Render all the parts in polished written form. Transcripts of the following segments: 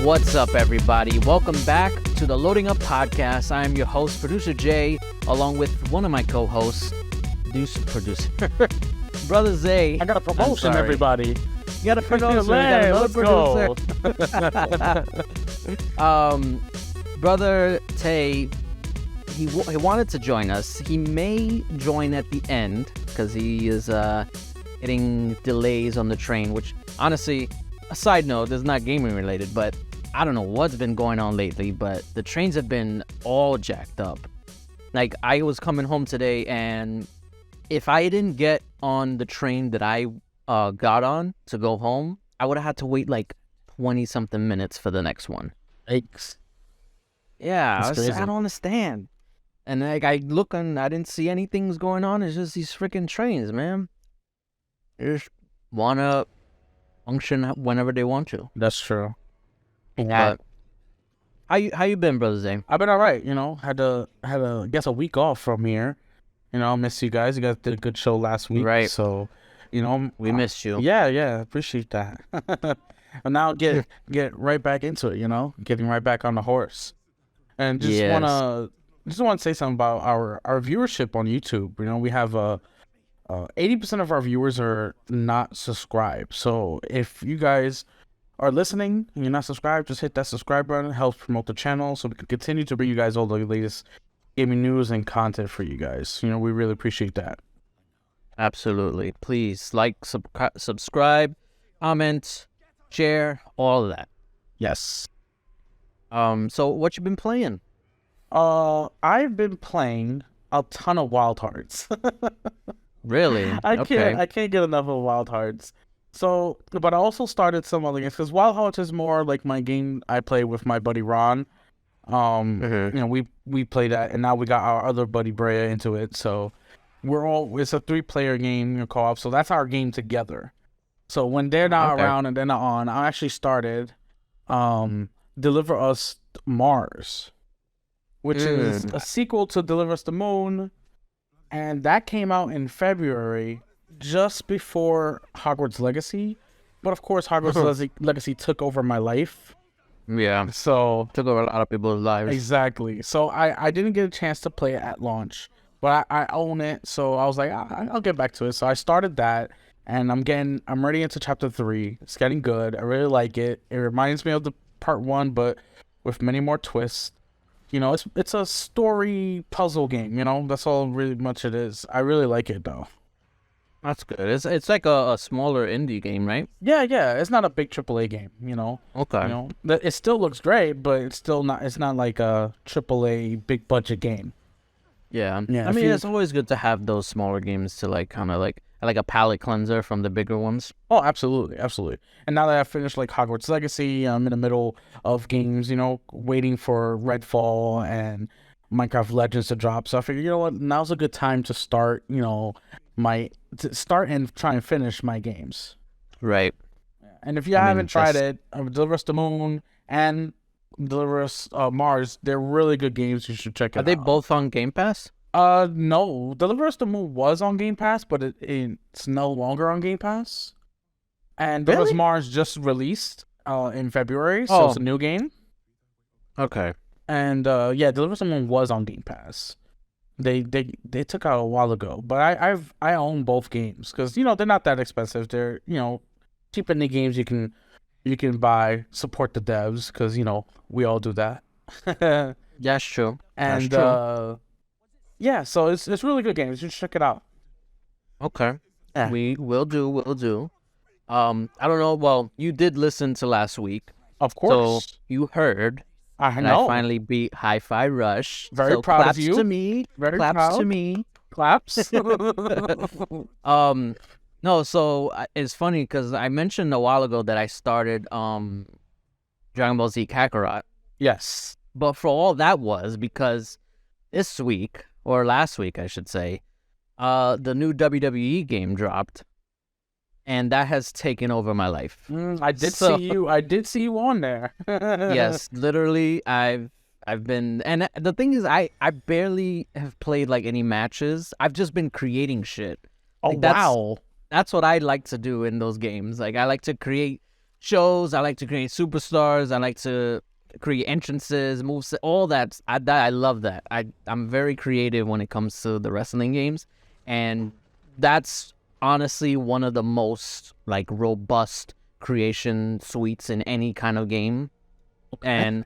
What's up, everybody? Welcome back to the Loading Up Podcast. I am your host, Producer Jay, along with one of my co-hosts, producer Brother Zay. I got a promotion, everybody. You got a promotion. Hey, let's go. Brother Tay, he wanted to join us. He may join at the end because he is getting delays on the train, which honestly, a side note, this is not gaming related, but I don't know what's been going on lately, but the trains have been all jacked up. Like, I was coming home today, and if I didn't get on the train that I got on to go home, I would have had to wait like 20-something minutes for the next one. Yikes. Yeah, That's crazy. I don't understand. And like, I look and I didn't see anything's going on. It's just these freaking trains, man. They just want to function whenever they want to. That's true. But how you been, Brother Zay? I've been all right, Had a guess a week off from here. I miss you guys. You guys did a good show last week. Right. So, We missed you. Yeah, appreciate that. And now get right back into it, getting right back on the horse. And just want to say something about our viewership on YouTube. We have 80% of our viewers are not subscribed. So if you guys are listening and you're not subscribed, just hit that subscribe button. It helps promote the channel so we can continue to bring you guys all the latest gaming news and content for you guys. We really appreciate that. Absolutely. Please like, subscribe, comment, share, all of that. Yes. So what you been playing? I've been playing a ton of Wild Hearts. Really? I can't get enough of Wild Hearts. So, but I also started some other games because Wild Hearts is more like my game I play with my buddy Ron. We play that, and now we got our other buddy Brea into it. So it's a 3-player game, co-op. So that's our game together. So when they're not around and they're not on, I actually started Deliver Us Mars, which is a sequel to Deliver Us the Moon, and that came out in February, just before Hogwarts Legacy. But of course, Hogwarts Legacy took over my life. Yeah. So took over a lot of people's lives. Exactly. So I didn't get a chance to play it at launch, but I own it. So I was like, I'll get back to it. So I started that, and I'm ready into chapter 3. It's getting good. I really like it. It reminds me of the part 1, but with many more twists. It's a story puzzle game. That's all really much it is. I really like it though. That's good. It's like a smaller indie game, right? Yeah. It's not a big AAA game, Okay. It still looks great, but it's not like a AAA big budget game. Yeah. Yeah. I mean, it's always good to have those smaller games to like kind of like a palate cleanser from the bigger ones. Oh, absolutely. And now that I've finished like Hogwarts Legacy, I'm in the middle of games, waiting for Redfall and Minecraft Legends to drop. So I figured, what, now's a good time to start, start and try and finish my games. Right. And if you haven't tried it, Deliver Us the Moon and Deliver Us Mars, they're really good games. You should check it out. Are they both on Game Pass? No. Deliver Us the Moon was on Game Pass, but it's no longer on Game Pass. And Deliver Us Mars just released in February, so it's a new game. Okay. And Deliver Us the Moon was on Game Pass. They took out a while ago, but I own both games because they're not that expensive. They're cheap indie games you can buy, support the devs because we all do that. That's true. And That's true. So it's really good games. You should check it out. Okay. Yeah. We will do. I don't know. Well, you did listen to last week. Of course. So you heard. I And know. I finally beat Hi-Fi Rush. Very so proud of claps you. to me. Very claps proud. to me. Claps. No, so it's funny because I mentioned a while ago that I started Dragon Ball Z Kakarot. Yes. But for all that was because this week, or last week I should say, the new WWE game dropped. And that has taken over my life. I did see you on there. Yes, literally, I've I've been, and the thing is, I barely have played like any matches. I've just been creating shit. Oh, Like wow. that's what I like to do in those games. Like I like to create shows. I like to create superstars. I like to create entrances, moves, all that. I love that. I'm very creative when it comes to the wrestling games, and that's honestly one of the most like robust creation suites in any kind of game. And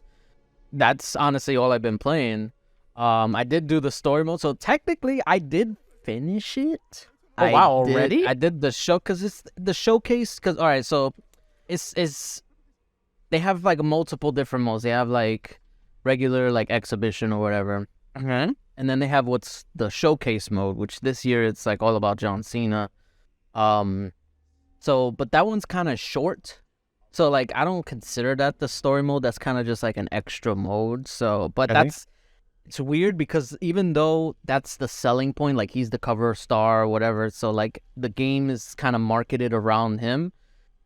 that's honestly all I've been playing. I did do the story mode, so technically I did finish it. Oh, wow, already? I did the show because it's the showcase. Because all right, so it's they have like multiple different modes. They have like regular like exhibition or whatever, Okay. and then they have what's the showcase mode, which this year it's like all about John Cena. So but that one's kind of short. So like I don't consider that the story mode. That's kind of just like an extra mode. So but Okay. it's weird because even though that's the selling point, like he's the cover star or whatever, so like the game is kind of marketed around him.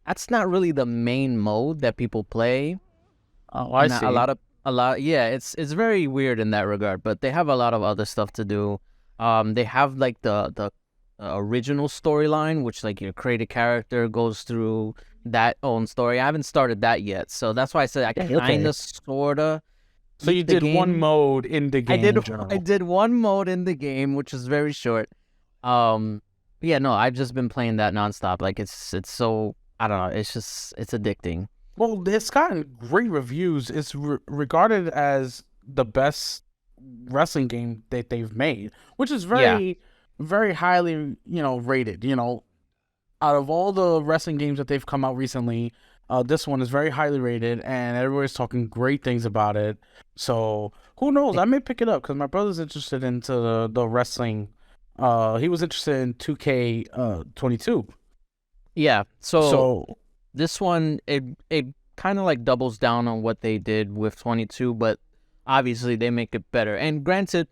That's not really the main mode that people play. Oh, I see. Yeah, it's very weird in that regard, but they have a lot of other stuff to do. They have like the original storyline, which like your created character goes through that own story. I haven't started that yet, so that's why I said I kind of sorta. So you did one mode in the game. I did one mode in the game, which is very short. Yeah, no, I've just been playing that nonstop. Like it's so, I don't know. It's addicting. Well, it's gotten great reviews. It's regarded as the best wrestling game that they've made, which is very, very highly, rated. Out of all the wrestling games that they've come out recently, this one is very highly rated, and everybody's talking great things about it. So who knows? I may pick it up because my brother's interested into the wrestling. He was interested in 2K22. Yeah. So this one, it kind of like doubles down on what they did with 22, but obviously they make it better. And granted,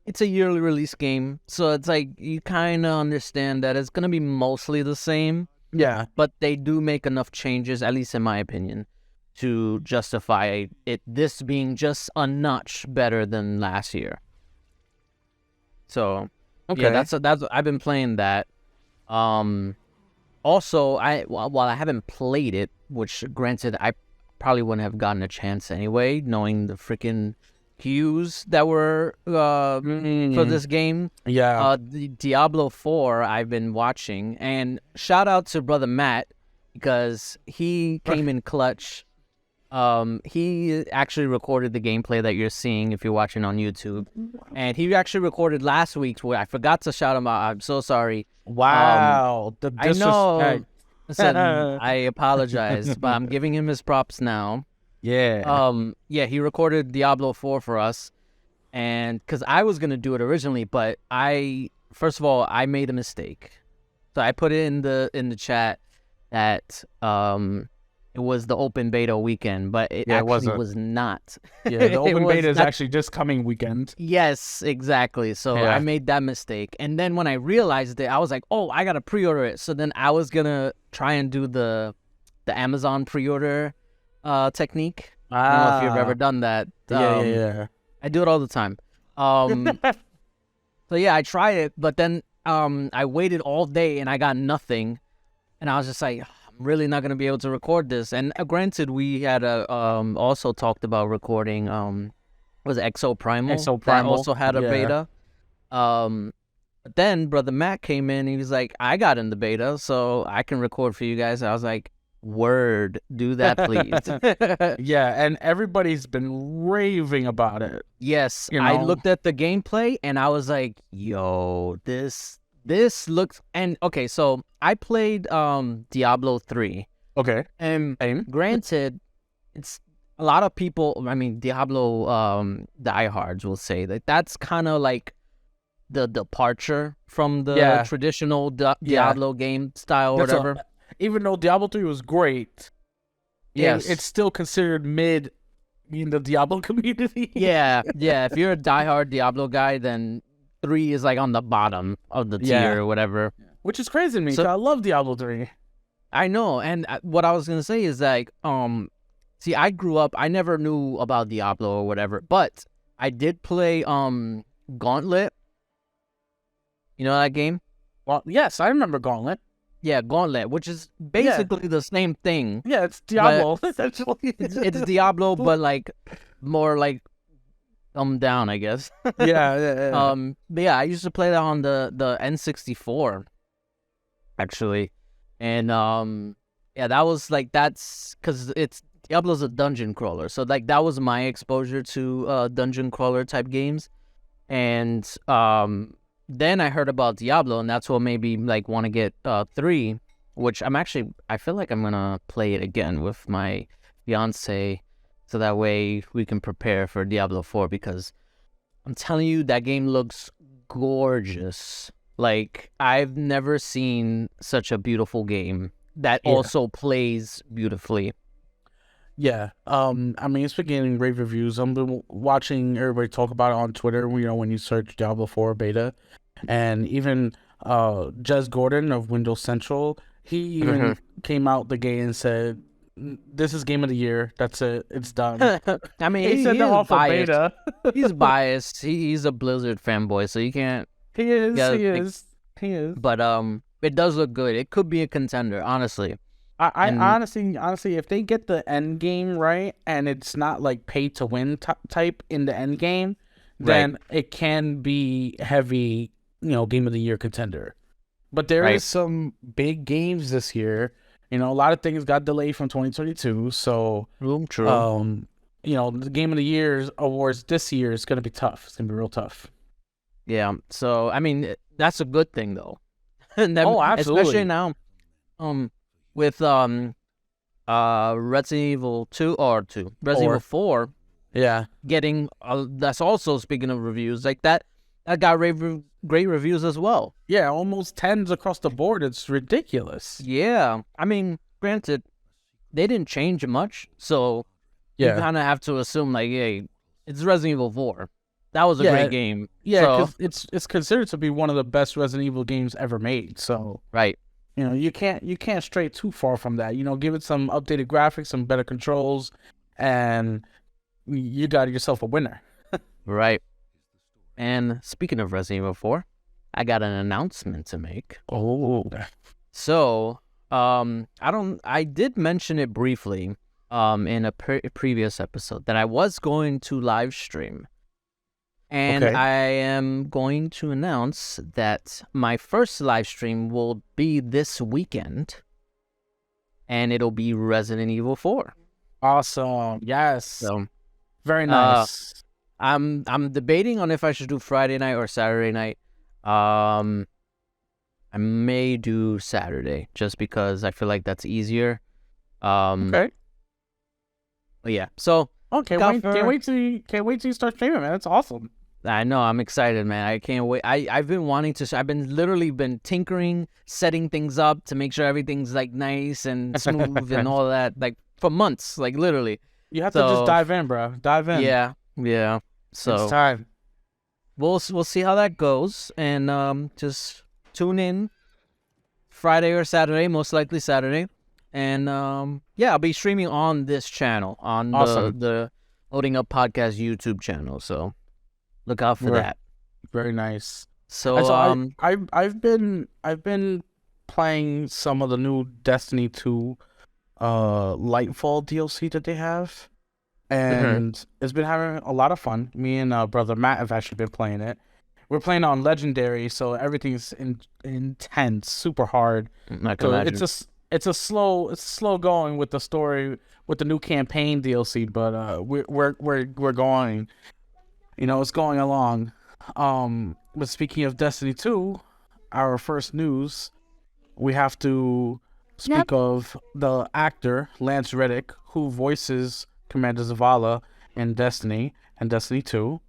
it's a yearly release game, so it's like you kind of understand that it's gonna be mostly the same. Yeah. But they do make enough changes, at least in my opinion, to justify this being just a notch better than last year. So Okay. yeah, that's I've been playing that. Also, while I haven't played it, which granted I probably wouldn't have gotten a chance anyway, knowing the freaking queues that were for this game. Yeah. The Diablo 4 I've been watching, and shout out to brother Matt because he came in clutch. He actually recorded the gameplay that you're seeing if you're watching on YouTube, and he actually recorded last week's where I forgot to shout him out. I'm so sorry. Wow. The I know. Listen, I apologize, but I'm giving him his props now. Yeah. Yeah, he recorded Diablo 4 for us, and because I was gonna do it originally, but first of all I made a mistake, so I put it in the chat that it was the open beta weekend, but it actually was not. Yeah, the open beta is actually just coming weekend. Yes, exactly. So I made that mistake, and then when I realized it, I was like, oh, I gotta pre-order it. So then I was gonna try and do the Amazon pre-order technique. I don't know if you've ever done that. Yeah. I do it all the time. So yeah, I tried it, but then I waited all day and I got nothing, and I was just like, I'm really not gonna be able to record this. And granted, we had also talked about recording was it Exo Primal? That also had a beta. But then brother Matt came in. He was like, I got in the beta, so I can record for you guys. I was like, word, do that please. Yeah, and everybody's been raving about it. Yes, I looked at the gameplay and I was like, yo, this looks, and okay, so I played Diablo 3. Okay. And granted, it's a lot of people, I mean, Diablo diehards will say that that's kind of like the departure from the traditional Diablo game style or whatever. Even though Diablo 3 was great, yes, it's still considered mid in the Diablo community. Yeah. If you're a diehard Diablo guy, then 3 is like on the bottom of the tier or whatever. Which is crazy to me, because I love Diablo 3. I know, and what I was gonna say is like, See, I grew up. I never knew about Diablo or whatever, but I did play Gauntlet. You know that game? Well, yes, I remember Gauntlet. Yeah, Gauntlet, which is basically the same thing. Yeah, it's Diablo. Essentially, it's Diablo, but like more like dumbed down, I guess. yeah. But yeah, I used to play that on the N64, actually, and yeah, that was like that's because it's Diablo's a dungeon crawler, so like that was my exposure to dungeon crawler type games, and then I heard about Diablo, and that's what made me like want to get 3, which I feel like I'm gonna play it again with my fiance, so that way we can prepare for Diablo 4, because I'm telling you, that game looks gorgeous. Like, I've never seen such a beautiful game that also plays beautifully. Yeah. I mean, it's been getting great reviews. I've been watching everybody talk about it on Twitter, you know, when you search Diablo 4 beta. And even Jez Gordon of Windows Central, he even came out the gate and said, "This is game of the year. That's it. It's done." I mean, he said that off of beta. He's biased. He's a Blizzard fanboy, so you can't. He is. But it does look good. It could be a contender, honestly. I honestly, if they get the end game right and it's not like pay to win type in the end game, then it can be heavy, you know, game of the year contender. But there is some big games this year. You know, a lot of things got delayed from 2022. So, true. You know, the game of the year awards this year is going to be tough. It's going to be real tough. Yeah. So, I mean, that's a good thing though. Absolutely. Especially now, with Resident Evil 2 or Resident Evil 4. Yeah. Getting that's also, speaking of reviews, like that got great reviews as well. Yeah, almost 10s across the board. It's ridiculous. Yeah. I mean, granted, they didn't change much, so you kind of have to assume like, hey, it's Resident Evil 4. That was a great game. Yeah, because it's considered to be one of the best Resident Evil games ever made. So you know, you can't stray too far from that. You know, give it some updated graphics, some better controls, and you got yourself a winner. Right. And speaking of Resident Evil 4, I got an announcement to make. Oh. So, I did mention it briefly in a previous episode that I was going to live stream. And I am going to announce that my first live stream will be this weekend, and it'll be Resident Evil 4. Awesome. Yes. So, very nice. I'm debating on if I should do Friday night or Saturday night. I may do Saturday just because I feel like that's easier. Okay. But yeah. So can't wait till you start streaming, man. That's awesome. I know, I'm excited, man. I can't wait. I've been wanting to. I've been literally tinkering, setting things up to make sure everything's like nice and smooth and all that, like for months, like literally. You have to just dive in, bro. Dive in. Yeah. So it's time. We'll see how that goes, and just tune in Friday or Saturday, most likely Saturday, and I'll be streaming on this channel, on the Loading Up Podcast YouTube channel. So look out for that. Very nice. So I've been playing some of the new Destiny 2 Lightfall DLC that they have. And it's been having a lot of fun. Me and brother Matt have actually been playing it. We're playing on Legendary, so everything's intense, super hard. I can imagine. It's slow going with the story, with the new campaign DLC, but we're going. You know, it's going along. But speaking of Destiny 2, our first news, we have to speak of the actor Lance Reddick, who voices Commander Zavala in Destiny and Destiny 2.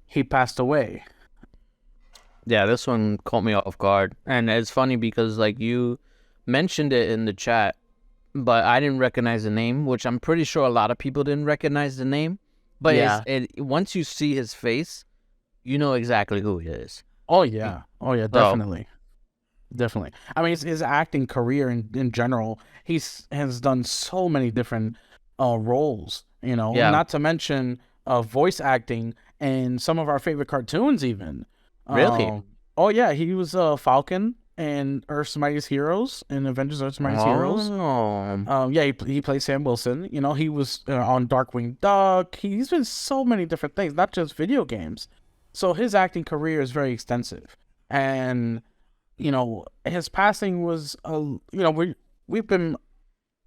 He passed away. Yeah, this one caught me off guard. And it's funny because like you mentioned it in the chat, but I didn't recognize the name, which I'm pretty sure a lot of people didn't recognize the name. But once you see his face, you know exactly who he is. Oh yeah, definitely. Definitely. I mean, his acting career in general, has done so many different roles. Yeah. Not to mention voice acting and some of our favorite cartoons even. Really? Oh yeah, he was Falcon in Earth's Mightiest Heroes in Avengers Earth's Mightiest Heroes. Oh. Yeah, he plays Sam Wilson. He was on Darkwing Duck. He's been so many different things, not just video games. So his acting career is very extensive, and his passing was we've been,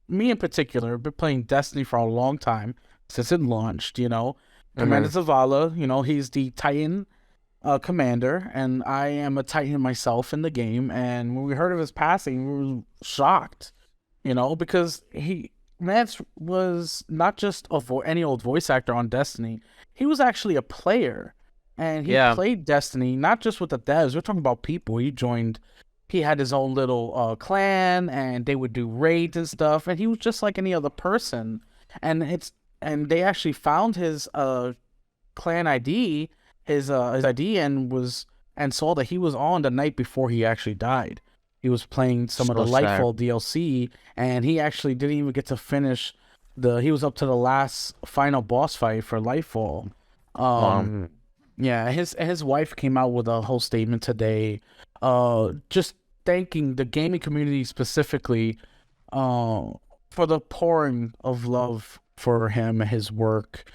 me in particular, have been playing Destiny for a long time since it launched. Commander Zavala, he's the Titan commander, and I am a Titan myself in the game. And when we heard of his passing, we were shocked, because Mance was not just any old voice actor on Destiny. He was actually a player, and he played Destiny not just with the devs. We're talking about people. He had his own little clan, and they would do raids and stuff. And he was just like any other person. And they actually found his clan ID, his ID, and saw that he was on the night before he actually died. He was playing some of the Lightfall DLC, and he actually didn't even get to finish he was up to the last final boss fight for Lightfall. Yeah, his wife came out with a whole statement today, just thanking the gaming community specifically, for the pouring of love for him and his work,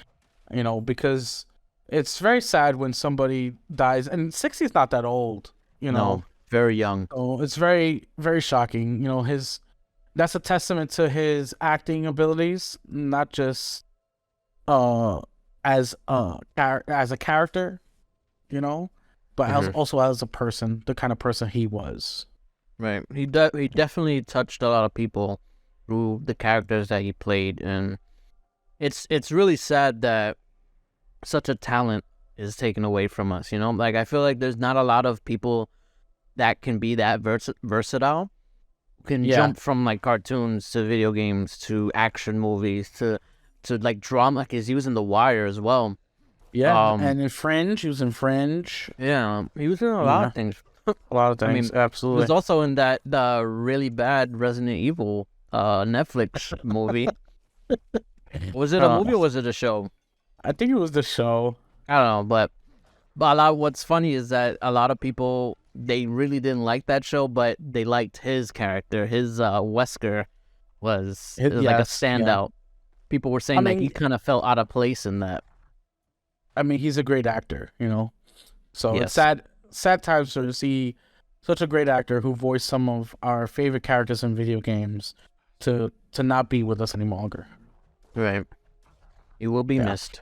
because it's very sad when somebody dies, and 60 is not that old, No, very young. So it's very, very shocking. That's a testament to his acting abilities, not just as a character, but also as a person, the kind of person he was. Right. He definitely touched a lot of people through the characters that he played, and it's really sad that such a talent is taken away from us. Like, I feel like there's not a lot of people that can be that versatile, can jump from like cartoons to video games to action movies to like drama, because he was in The Wire as well. Yeah, and in Fringe, he was in Fringe. Yeah, he was in a lot of things. A lot of things, absolutely. He was also in that really bad Resident Evil Netflix movie. Was it a movie or was it a show? I think it was the show. I don't know, but what's funny is that a lot of people, they really didn't like that show, but they liked his character. His Wesker was like a standout. Yeah. People were saying that he kind of felt out of place in that. I mean, he's a great actor, So it's sad times to see such a great actor who voiced some of our favorite characters in video games to not be with us any longer. Right. He will be missed.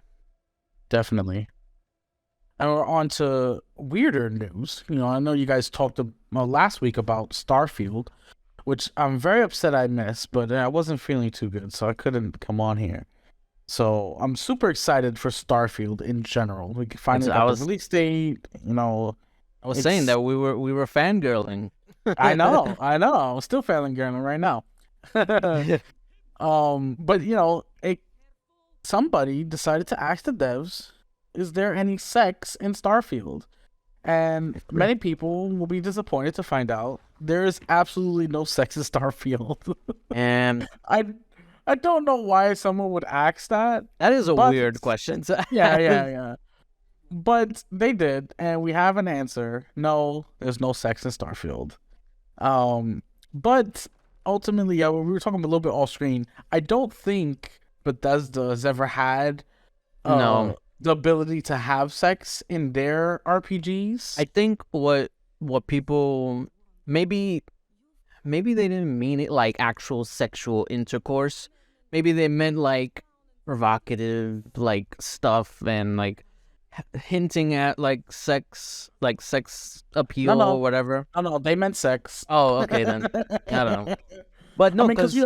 Definitely. And we're on to weirder news. I know you guys talked last week about Starfield, which I'm very upset I missed, but I wasn't feeling too good, so I couldn't come on here. So I'm super excited for Starfield in general. We finally got the release date. I was saying that we were fangirling. I know. I'm still fangirling right now. But somebody decided to ask the devs, is there any sex in Starfield? And many people will be disappointed to find out there is absolutely no sex in Starfield. And I don't know why someone would ask that. That is a weird question. Yeah. But they did, and we have an answer. No, there's no sex in Starfield. But ultimately, we were talking a little bit off screen. I don't think Bethesda has ever had the ability to have sex in their RPGs. I think what people maybe they didn't mean it like actual sexual intercourse. Maybe they meant like provocative like stuff and like hinting at like sex appeal or whatever. No, they meant sex. Oh, okay then. I don't know. But no, because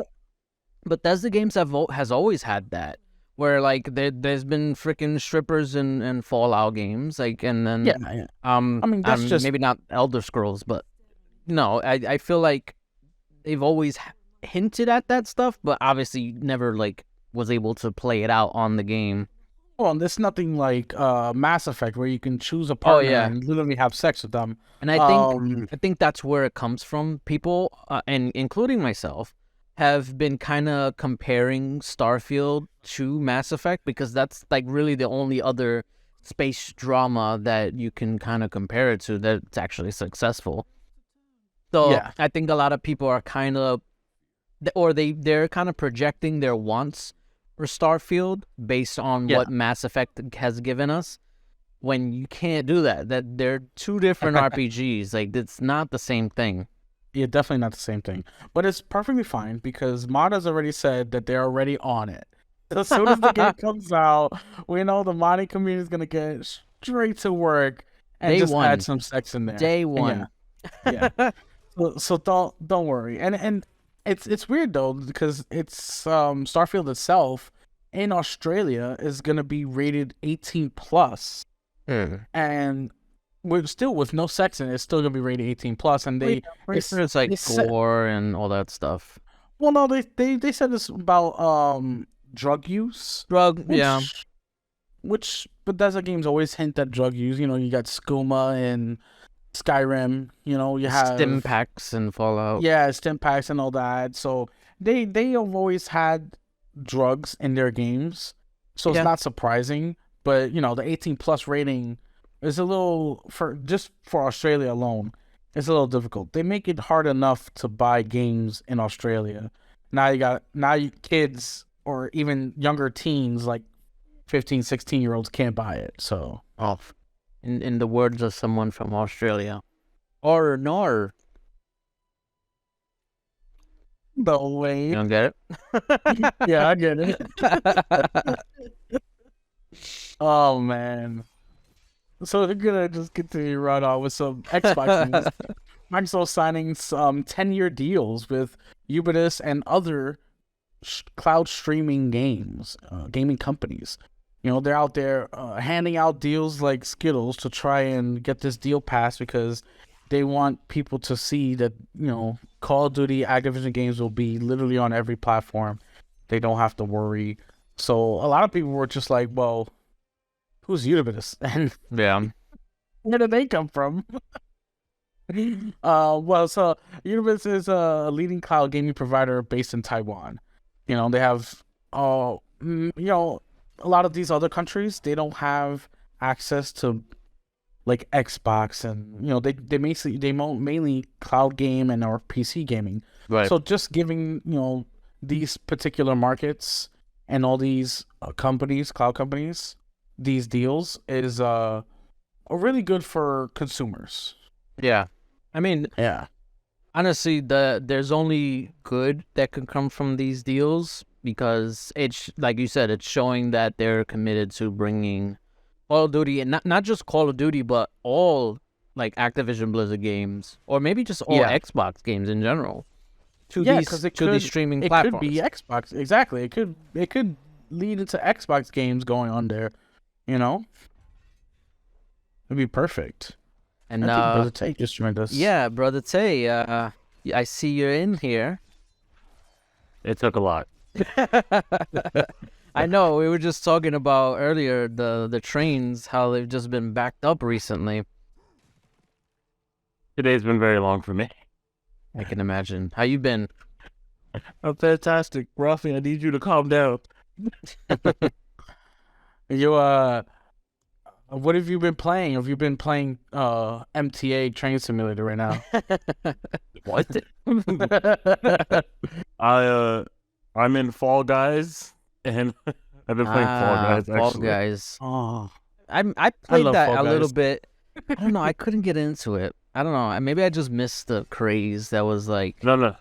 Bethesda games has always had that, where like there's been freaking strippers in Fallout games, like, and then I mean, that's just maybe not Elder Scrolls, but no, I feel like they've always hinted at that stuff, but obviously never like was able to play it out on the game. Well, there's nothing like Mass Effect where you can choose a partner and literally have sex with them. And I think that's where it comes from. People, and including myself, have been kind of comparing Starfield to Mass Effect because that's like really the only other space drama that you can kind of compare it to that's actually successful. So Yeah. I think a lot of people are kind of, or they're kind of projecting their wants for Starfield based on Yeah. what Mass Effect has given us. When you can't do that, they're two different RPGs. Like it's not the same thing. Yeah, definitely not the same thing. But it's perfectly fine because Mod has already said that they're already on it. As soon as the game comes out, we know the modding community is gonna get straight to work and Day just add one. some sex in there. Day And one. yeah. So don't worry. And it's weird though because it's Starfield itself in Australia is gonna be rated 18 plus, and with no sex in it, it's still gonna be rated 18 plus. And It's like gore and all that stuff. well, no, they said it's about drug use, Yeah. which Bethesda games always hint at drug use. You know, you got skooma and Skyrim. You know, you have Stim packs and Fallout. yeah, stim packs and all that. So they have always had drugs in their games, so it's not surprising. But you know, the 18 plus rating is a little for Australia alone. It's a little difficult. They make it hard enough to buy games in Australia. Now you kids or even younger teens like 15, 16-year-olds can't buy it. So off. In the words of someone from Australia. Or nor. no way. You don't get it? Yeah, I get it. Oh man. So they're gonna just continue right on with some Xbox news. Microsoft signing some 10-year deals with Ubisoft and other cloud streaming gaming companies. You know, they're out there handing out deals like Skittles to try and get this deal passed because they want people to see that, you know, Call of Duty, Activision games will be literally on every platform. They don't have to worry. So a lot of people were just like, well, who's Ubisoft? And yeah, where did they come from? Well, so Ubisoft is a leading cloud gaming provider based in Taiwan. You know, they have, you know, a lot of these other countries, they don't have access to like Xbox, and you know, they mainly cloud game and or PC gaming. right. So just giving, you know, these particular markets and all these cloud companies, these deals is really good for consumers. Yeah. I mean, yeah. Honestly, there's only good that can come from these deals because it's like you said, it's showing that they're committed to bringing Call of Duty, and not just Call of Duty, but all like Activision Blizzard games, or maybe just all Xbox games in general, to these streaming platforms. It could be Xbox, exactly. It could lead into Xbox games going on there. You know, it'd be perfect. And I think Brother Tay just joined us. Yeah, Brother Tay, I see you're in here. It took a lot. I know, we were just talking about earlier the trains, how they've just been backed up recently. Today's been very long for me. I can imagine. How you been? I'm fantastic. Rafi, I need you to calm down. You what have you been playing? Have you been playing MTA Train Simulator right now? What? I'm in Fall Guys, and I've been playing Fall Guys. Actually. Fall Guys. Oh, I played that Fall a Guys. little bit. I don't know. I couldn't get into it. I don't know. Maybe I just missed the craze that was like No.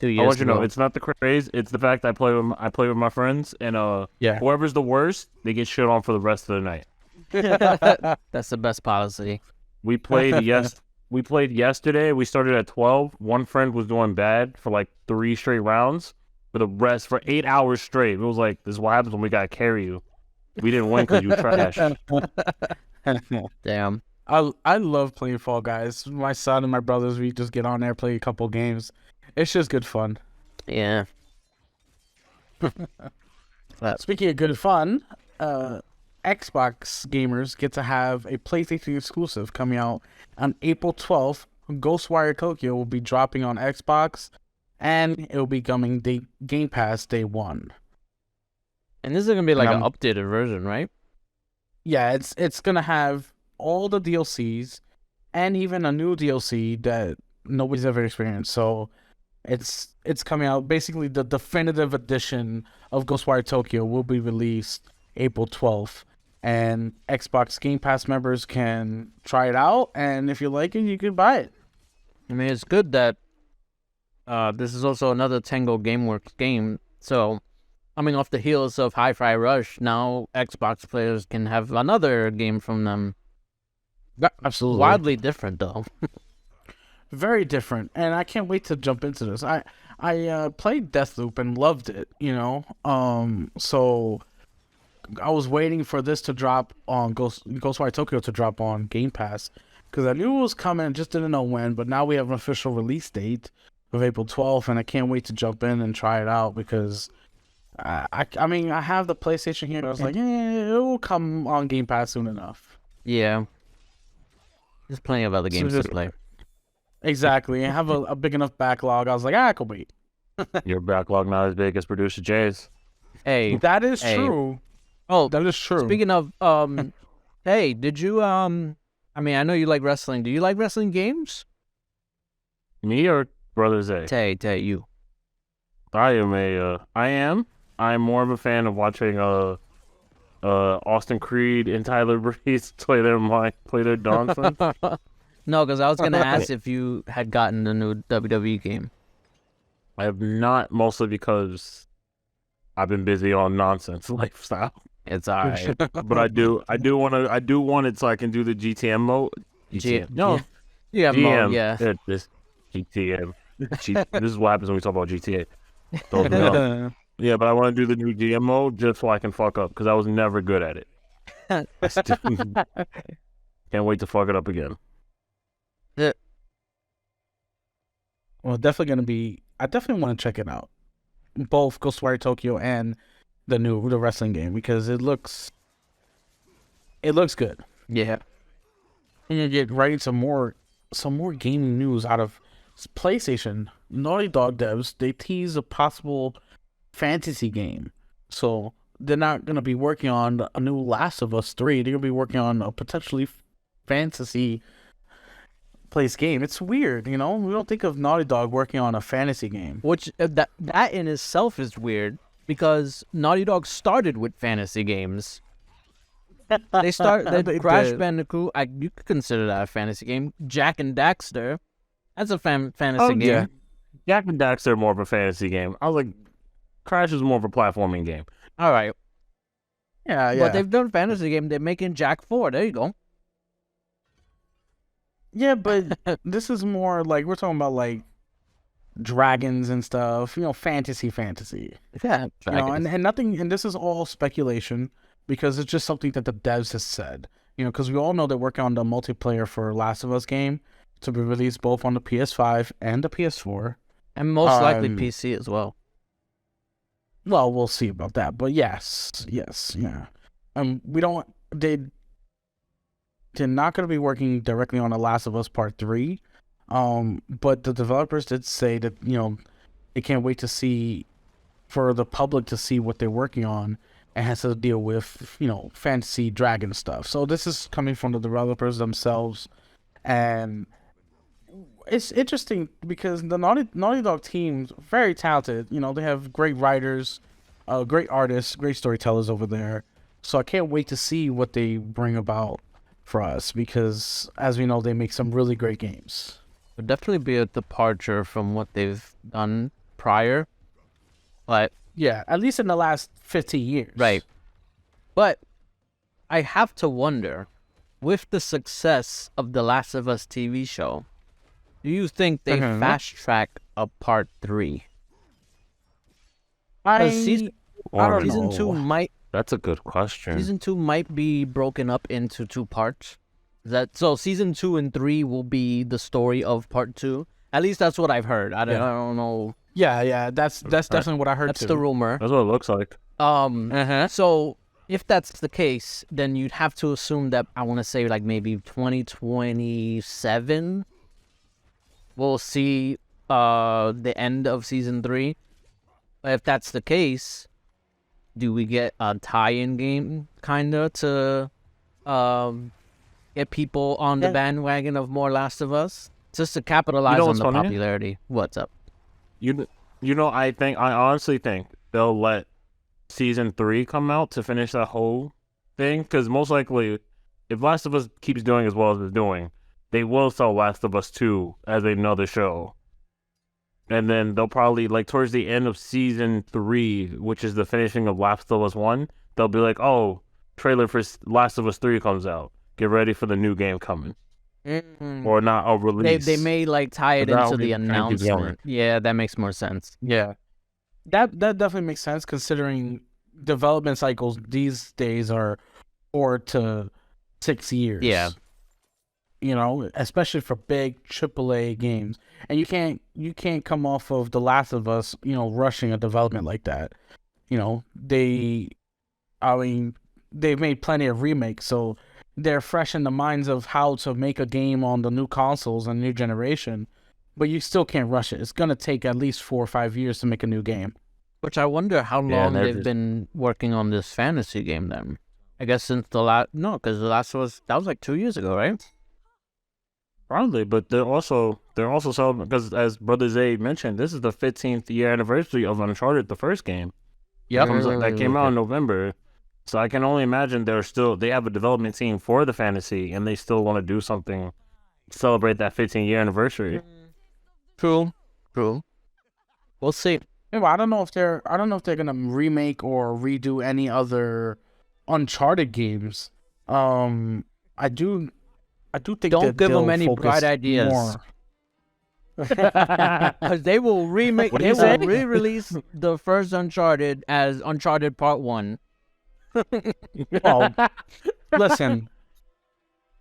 2 years I want you to ago. know, it's not the craze. It's the fact I play with my friends, and whoever's the worst, they get shit on for the rest of the night. That's the best policy. We played yesterday. We started at 12. One friend was doing bad for like 3 straight rounds. For the rest, for 8 hours straight. It was like, this is what happens when we gotta carry you. We didn't win because you trash. Damn. I love playing Fall Guys. My son and my brothers, we just get on there, play a couple games. It's just good fun. Yeah. Speaking of good fun, Xbox gamers get to have a PlayStation exclusive coming out on April 12th. Ghostwire Tokyo will be dropping on Xbox and it will be coming Game Pass day 1. And this is gonna be like And an updated version, right? Yeah, it's gonna have all the DLCs and even a new DLC that nobody's ever experienced. So it's coming out. Basically, the definitive edition of Ghostwire Tokyo will be released April 12th, and Xbox Game Pass members can try it out. And if you like it, you can buy it. I mean, it's good that this is also another Tango Gameworks game. So, coming off the heels of Hi-Fi Rush, now Xbox players can have another game from them. Absolutely, Wildly different, though. very different, and I can't wait to jump into this. I played Deathloop and loved it. So I was waiting for this to drop on Ghostwire Tokyo to drop on Game Pass because I knew it was coming, just didn't know when. But now we have an official release date of April 12th, and I can't wait to jump in and try it out because I mean I have the PlayStation here. And I was like, it will come on Game Pass soon enough. Yeah. There's plenty of other games to play. Exactly. I have a big enough backlog. I was like, I can wait. Your backlog not as big as producer Jay's. Hey. That is true. Oh, that is true. Speaking of, hey, did you, I mean, I know you like wrestling. Do you like wrestling games? Me or Brother Zay? Tay, you. I am more of a fan of watching Austin Creed and Tyler Breeze play their nonsense. No, because I was gonna ask if you had gotten the new WWE game. I have not, mostly because I've been busy on nonsense lifestyle. It's alright. But I do want it so I can do the GTM mode. GTM. Yeah, GM. yeah. This GTM. This is what happens when we talk about GTA. Throws me off. Yeah, but I want to do the new GM mode just so I can fuck up because I was never good at it. I still can't wait to fuck it up again. Well, definitely gonna be. I definitely want to check it out, both Ghostwire Tokyo and the wrestling game because it looks good. Yeah. And you get right into some more gaming news out of PlayStation. Naughty Dog devs, they tease a possible fantasy game, so they're not gonna be working on a new Last of Us 3. They're gonna be working on a potentially fantasy place game. It's weird, we don't think of Naughty Dog working on a fantasy game. Which that in itself is weird because Naughty Dog started with fantasy games. They Crash Bandicoot. You could consider that a fantasy game. Jack and Daxter, that's a fantasy game. Yeah. Jack and Daxter are more of a fantasy game. I was like, Crash is more of a platforming game. All right. Yeah. But they've done fantasy game. They're making Jack 4. There you go. Yeah, but this is more like we're talking about like dragons and stuff, fantasy. Yeah, and nothing. And this is all speculation because it's just something that the devs has said. Because we all know they're working on the multiplayer for Last of Us game to be released both on the PS5 and the PS4, and most likely PC as well. Well, we'll see about that, but yes, yeah. They're not going to be working directly on The Last of Us Part 3, but the developers did say that, they can't wait to see, for the public to see what they're working on, and has to deal with, fantasy dragon stuff. So this is coming from the developers themselves, and it's interesting because the Naughty Dog team's very talented. They have great writers, great artists, great storytellers over there. So I can't wait to see what they bring about for us because, as we know, they make some really great games. Would definitely be a departure from what they've done prior. But yeah, at least in the last 15 years. Right. But I have to wonder, with the success of the Last of Us TV show, do you think they fast-track a Part 3? I don't season know. 2 might... That's a good question. Season 2 might be broken up into 2 parts. So season 2 and 3 will be the story of Part 2. At least that's what I've heard. I don't know. Yeah. That's definitely what I heard. That's the rumor. That's what it looks like. So if that's the case, then you'd have to assume that I want to say like maybe 2027. We'll see the end of season 3. If that's the case, do we get a tie-in game kinda to get people on the bandwagon of more Last of Us, just to capitalize on the popularity? What's up? You know, I honestly think they'll let season 3 come out to finish that whole thing, because most likely, if Last of Us keeps doing as well as it's doing, they will sell Last of Us 2 as another show. And then they'll probably, like, towards the end of season 3, which is the finishing of Last of Us 1, they'll be like, oh, trailer for Last of Us 3 comes out. Get ready for the new game coming. Or not a release. They may, like, tie it into the announcement. Yeah, that makes more sense. Yeah. That definitely makes sense, considering development cycles these days are 4 to 6 years. Yeah. You know, especially for big AAA games. And you can't come off of The Last of Us, you know, rushing a development like that. You know, they've made plenty of remakes, so they're fresh in the minds of how to make a game on the new consoles and new generation, but you still can't rush it. It's going to take at least 4 or 5 years to make a new game. Which I wonder how long they've been working on this fantasy game then. I guess since because The Last of Us, that was like 2 years ago, right? Probably, but they're also selling, because as Brother Zay mentioned, this is the 15th year anniversary of Uncharted, the first game. Yeah, that came out in November. So I can only imagine they have a development team for the fantasy, and they still want to do something to celebrate that 15-year anniversary. True. We'll see. Yeah, I don't know if they're gonna remake or redo any other Uncharted games. I do think don't give them any bright ideas. Because they will remake. They will re-release the first Uncharted as Uncharted Part 1. Well, listen.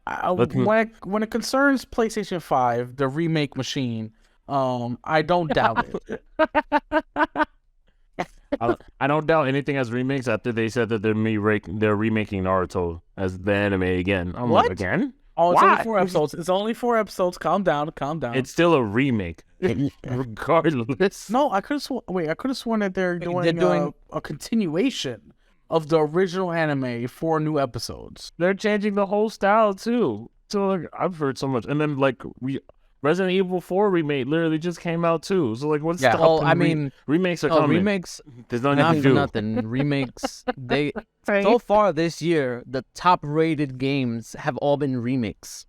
When it concerns PlayStation 5, the remake machine, I don't doubt it. I don't doubt anything as remakes after they said that they're remaking Naruto as the anime again. I'm What? like, again? Oh, it's Why? only 4 episodes. It's only 4 episodes. Calm down. It's still a remake, regardless. No, I could have sworn that they're doing a continuation of the original anime, 4 new episodes. They're changing the whole style too. So like, I've heard so much, and then like Resident Evil 4 remake literally just came out too. So like, what's stopping? Remakes are coming. Remakes. There's nothing to do. Nothing. Remakes. They so far this year, the top-rated games have all been remakes.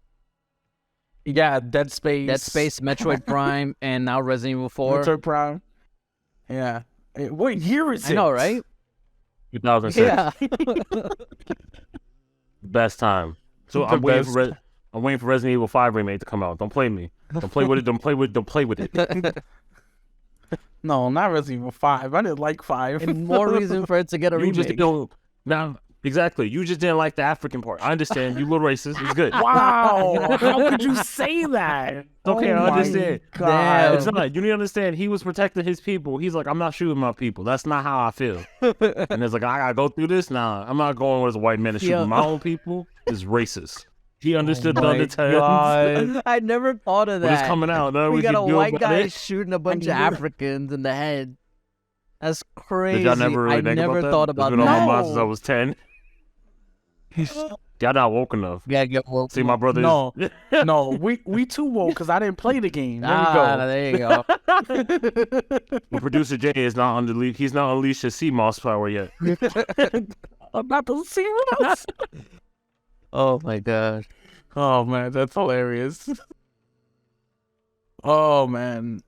Yeah, Dead Space, Metroid Prime, and now Resident Evil 4. Metroid Prime. Yeah. What year is it? I know, right? 2006. Yeah. Best time. So I'm waiting for Resident Evil 5 remake to come out. Don't play me. Don't play with it. Don't play with it. No, not Resident Evil 5. I didn't like 5. And more reason for it to get a remake. Exactly. You just didn't like the African part. I understand. You little racist. It's good. Wow. How could you say that? Okay, I understand. God. It's not. You need to understand. He was protecting his people. He's like, I'm not shooting my people. That's not how I feel. And it's like, I gotta go through this. Nah, I'm not going with a white man to shoot my own people. It's racist. He understood the undertones. I never thought of that. But it's coming out. We got a white guy shooting a bunch of Africans in the head. That's crazy. Did y'all never really think about that? Thought about that. It's been on my mind since I was 10. Y'all not woke enough. Yeah, get woke. See, my brother. No, we too woke because I didn't play the game. There you go. Well, producer Jay is not unleashed. He's not unleashed his sea moss power yet. I'm not the sea moss. Oh my gosh. Oh man, that's hilarious. Oh man.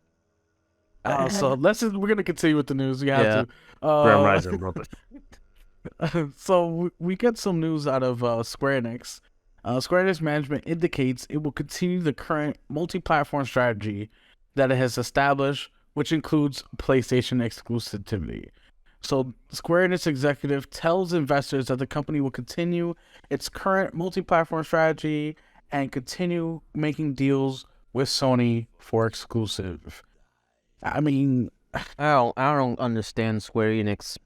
So we're gonna continue with the news. We have to. Grand Rising, brother. So we get some news out of Square Enix. Square Enix management indicates it will continue the current multi-platform strategy that it has established, which includes PlayStation exclusivity. So Square Enix executive tells investors that the company will continue its current multi-platform strategy and continue making deals with Sony for exclusive. I mean, I don't understand Square Enix.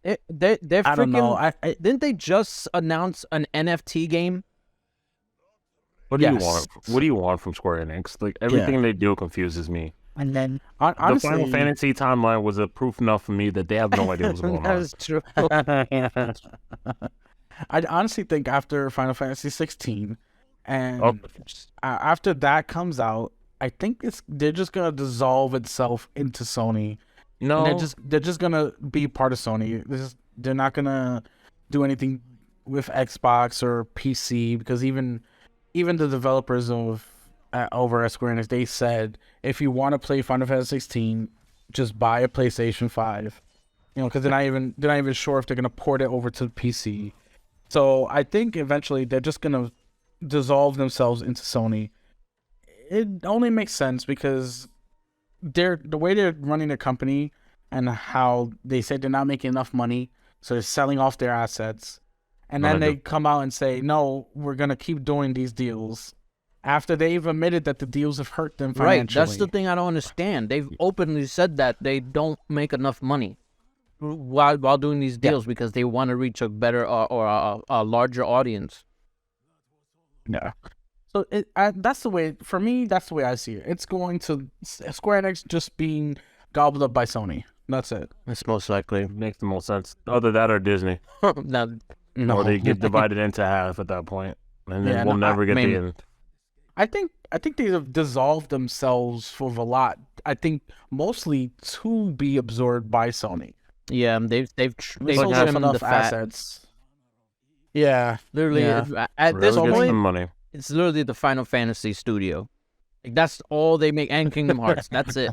They're freaking. I don't know. Didn't they just announce an NFT game? What do you Yes. want? What do you want from Square Enix? Like everything they do confuses me. And then The Honestly, Final Fantasy timeline was a proof enough for me that they have no idea what's going that on. is true. I honestly think after Final Fantasy 16, and Oh, after that comes out, I think they're just gonna dissolve itself into Sony, and no, they're just gonna be part of Sony. They're not gonna do anything with Xbox or PC, because even the developers of over at Square Enix, they said if you want to play Final Fantasy 16, just buy a PlayStation 5. Because they're not even sure if they're gonna port it over to the PC. So I think eventually they're just gonna dissolve themselves into Sony. It only makes sense because the way they're running their company and how they said they're not making enough money, so they're selling off their assets, and then they come out and say, "No, we're gonna keep doing these deals," after they've admitted that the deals have hurt them financially. Right, that's the thing I don't understand. They've openly said that they don't make enough money while doing these deals because they want to reach a better or a larger audience. Yeah. So that's the way, for me, that's the way I see it. It's going to Square Enix just being gobbled up by Sony. That's it. It's most likely. makes the most sense. Either that or Disney, Now, No. or they get divided into half at that point, and then Yeah, we'll no, never get mean- the end. I think they have dissolved themselves for a lot. I think mostly to be absorbed by Sony. yeah, they've They trimmed sold off the enough fat. assets. Yeah. Literally, Yeah. at this Really get some point, money. it's literally the Final Fantasy studio. Like that's all they make, and Kingdom Hearts. That's it.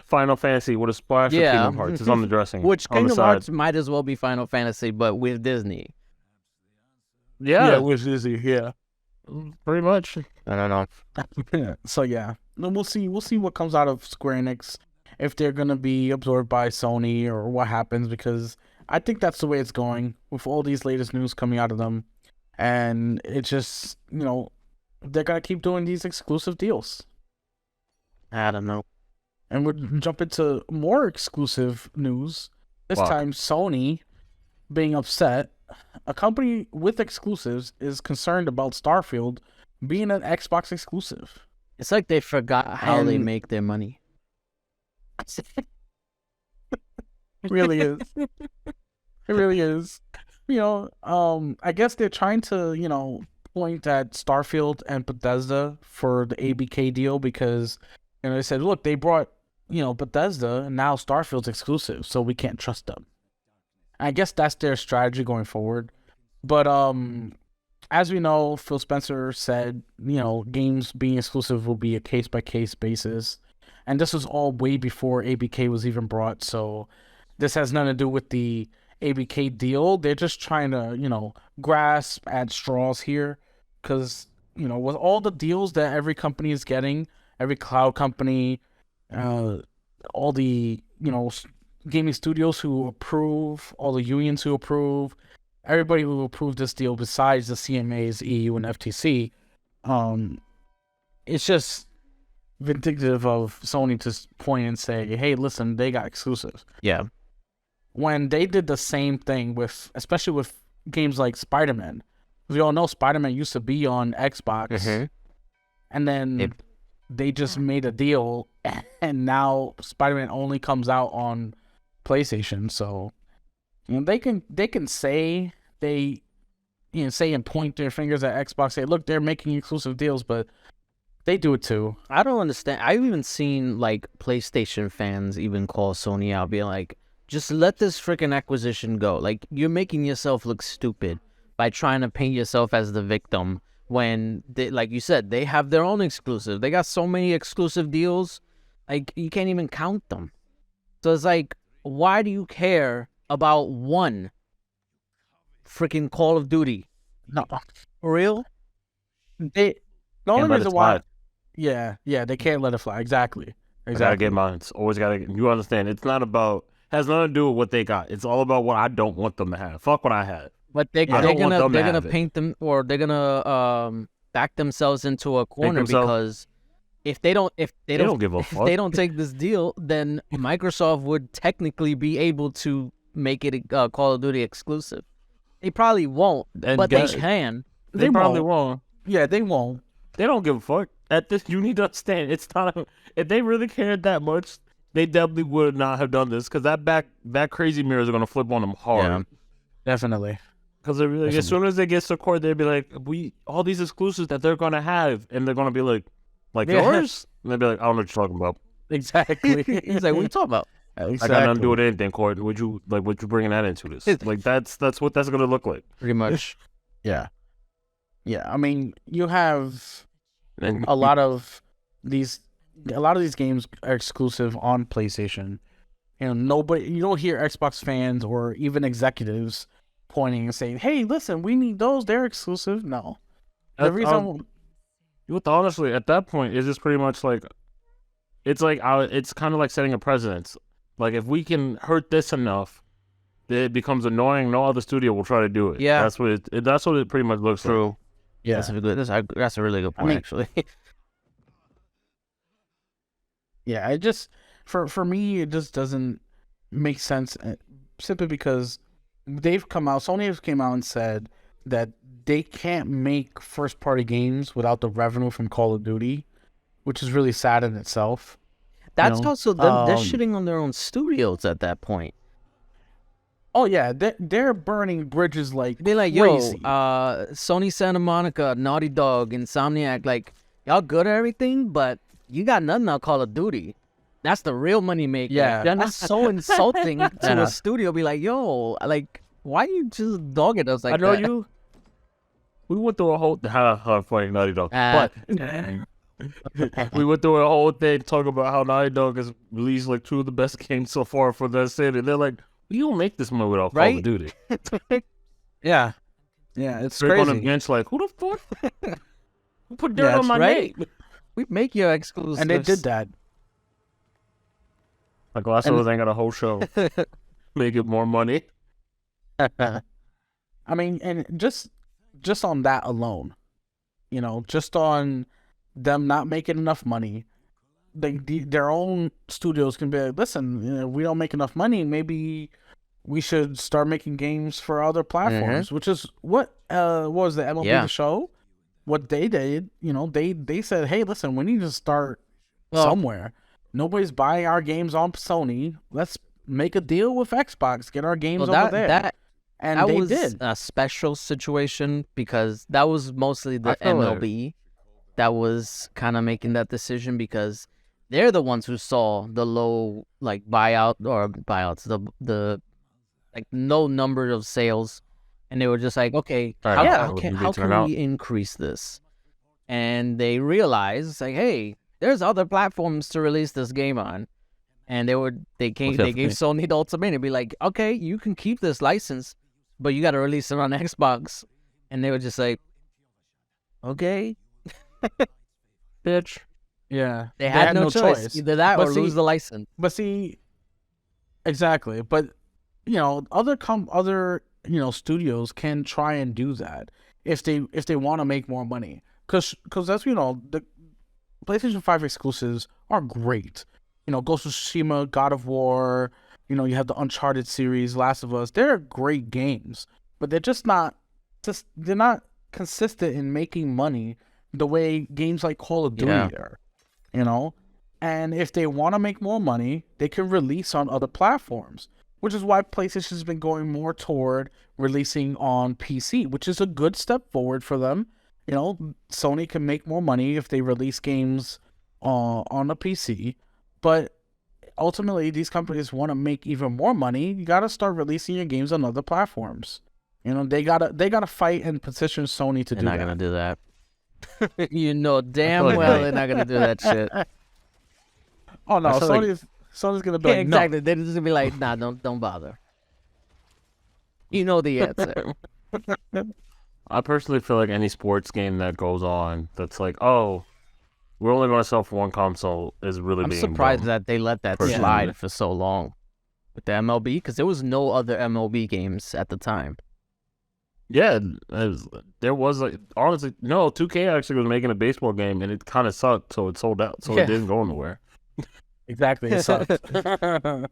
Final Fantasy with a splash of Yeah. Kingdom Hearts is on the dressing. Which on the Kingdom side. Hearts might as well be Final Fantasy, but with Disney. Yeah, with Disney. Yeah. pretty much. I don't know. So yeah, no, we'll see what comes out of Square Enix, if they're gonna be absorbed by Sony or what happens, because I think that's the way it's going with all these latest news coming out of them, and it's just they're gonna keep doing these exclusive deals. I don't know. And we'll jump into more exclusive news. This Fuck. time, Sony being upset. A company with exclusives is concerned about Starfield being an Xbox exclusive. It's like they forgot how they And- make their money. It really is. It really is. I guess they're trying to, point at Starfield and Bethesda for the ABK deal, because they said, look, they brought, Bethesda, and now Starfield's exclusive, so we can't trust them. I guess that's their strategy going forward. But as we know, Phil Spencer said, games being exclusive will be a case-by-case basis. And this was all way before ABK was even brought, so this has nothing to do with the ABK deal. They're just trying to, grasp at straws here, because, with all the deals that every company is getting, every cloud company, all the, gaming studios who approve, all the unions who approve, everybody who approved this deal besides the CMAs, EU, and FTC, it's just vindictive of Sony to point and say, hey, listen, they got exclusives. Yeah. When they did the same thing especially with games like Spider-Man. We all know Spider-Man used to be on Xbox, Mhm. and then they just made a deal, and now Spider-Man only comes out on PlayStation. So they can say say and point their fingers at Xbox, say, look, they're making exclusive deals, but they do it too. I don't understand. I've even seen like PlayStation fans even call Sony out, being like, just let this freaking acquisition go. Like, you're making yourself look stupid by trying to paint yourself as the victim when, like you said, they have their own exclusive. They got so many exclusive deals, like, you can't even count them. So it's like, why do you care about one freaking Call of Duty? No, For real? the only Can't let it reason why, slide. yeah, they can't let it fly. Exactly. I gotta get mine. It's always gotta. You understand? It's not about. Has nothing to do with what they got. It's all about what I don't want them to have. Fuck what I had. But they're I don't want them to gonna have it. paint them, or they're gonna back themselves into a corner themselves- because if they don't give a if fuck. they don't take this deal, then Microsoft would technically be able to make it a Call of Duty exclusive. They probably won't, And but guess- they can. They probably won't. Yeah, they won't. They don't give a fuck. At this, you need to understand. It's not. If they really cared that much, they definitely would not have done this. Because that crazy mirrors are gonna flip on them hard. Yeah. Definitely. Because as soon as they get to court, they'll be like, all these exclusives that they're gonna have, and they're gonna be like yours, and they'll be like, I don't know what you're talking about. Exactly. He's like, what are you talking about? I got nothing to do with anything, court. Would you bringing that into this? Like that's what that's gonna look like. Pretty much. Yeah. Yeah. I mean, you have And a lot of these games are exclusive on PlayStation. You know, you don't hear Xbox fans or even executives pointing and saying, "Hey, listen, we need those. They're exclusive." No. The reason, honestly, at that point, it's just pretty much like, it's kind of like setting a precedent. Like, if we can hurt this enough, it becomes annoying. No other studio will try to do it. Yeah, that's what it pretty much looks true. like. Yeah, that's a really good point, actually. Yeah, it just for me, it just doesn't make sense simply because Sony has came out and said that they can't make first party games without the revenue from Call of Duty, which is really sad in itself. That's also them. They're shitting on their own studios at that point. Oh yeah, they're burning bridges like they're like, crazy. Sony Santa Monica, Naughty Dog, Insomniac, like y'all good at everything, but you got nothing on Call of Duty. That's the real money maker. Yeah, that's so insulting to a studio. Be like, yo, like, why you just dogging us like that? I know you. We went through a whole funny Naughty Dog, but we went through a whole thing talking about how Naughty Dog has released like 2 of the best games so far for that city. They're like, we don't make this money without Call of Duty. Yeah, it's They're crazy. On the bench, like, who the fuck? Who put dirt on my name? We make your exclusives, and they did that. Like Last of Us ain't got a whole show. Make it more money. I mean, and just on that alone, you know, just on them not making enough money, their own studios can be like, listen, you know, we don't make enough money. Maybe we should start making games for other platforms, which is what was the MLB The Show? What they did, you know, they said, hey, listen, we need to start somewhere. Nobody's buying our games on Sony. Let's make a deal with Xbox, get our games over there. And that they was did. A special situation because that was mostly the MLB that was kind of making that decision because they're the ones who saw the low buyouts, the like no number of sales, and they were just like, okay, how can we increase this? And they realized like, hey, there's other platforms to release this game on. And they gave Sony the ultimatum, be like, okay, you can keep this license, but you got to release it on Xbox. And they were just like, okay, bitch. Yeah, they had no choice. Either that or lose the license. But see, exactly. But you know, other studios can try and do that if they want to make more money. Because as you know, the PlayStation 5 exclusives are great. You know, Ghost of Tsushima, God of War, you know, you have the Uncharted series, Last of Us. They're great games, but they're they're not consistent in making money the way games like Call of Duty are, you know? And if they want to make more money, they can release on other platforms, which is why PlayStation has been going more toward releasing on PC, which is a good step forward for them. You know, Sony can make more money if they release games on a PC, but ultimately these companies want to make even more money. You got to start releasing your games on other platforms. You know, they gotta fight and petition Sony to do that. They're not gonna do that. You know damn well they're not gonna do that shit. Oh no, Sony's gonna be like, exactly. No. They're just gonna be like, nah, don't bother. You know the answer. I personally feel like any sports game that goes on that's like, oh, we're only going to sell for one console is really being surprised dumb. that they let that slide for so long with the MLB because there was no other MLB games at the time. Yeah, there was honestly, no, 2K actually was making a baseball game and it kind of sucked, so it sold out, so it didn't go anywhere. Exactly, it sucked. But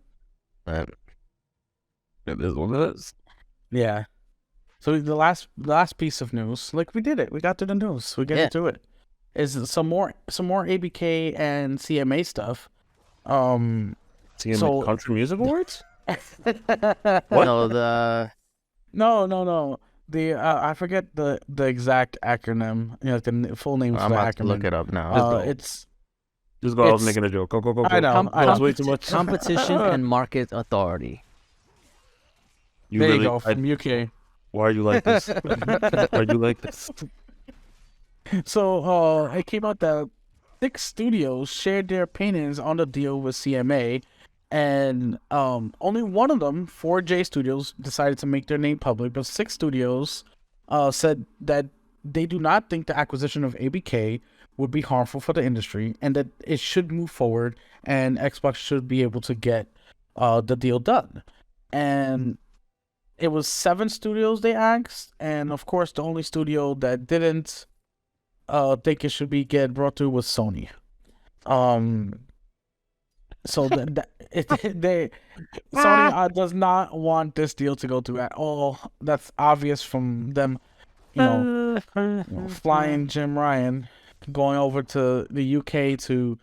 it is what it is. Yeah. So the last piece of news, like we did it. We got to the news. We get into it. Is some more ABK and CMA stuff. CMA Country Music Awards? What? No. The I forget the exact acronym. You know, the full name. I'm about to look it up now. It's just go. I was making a joke. Go. I know. That's way too much. Competition and Market Authority. There you go, from UK. Why are you like this? Why are you like this? So it came out that 6 studios shared their opinions on the deal with CMA, and only one of them, 4J Studios, decided to make their name public, but 6 studios said that they do not think the acquisition of ABK would be harmful for the industry, and that it should move forward, and Xbox should be able to get the deal done. And it was 7 studios they asked, and of course the only studio that didn't think it should be get brought through was Sony. So Sony does not want this deal to go through at all. That's obvious from them, flying Jim Ryan, going over to the UK to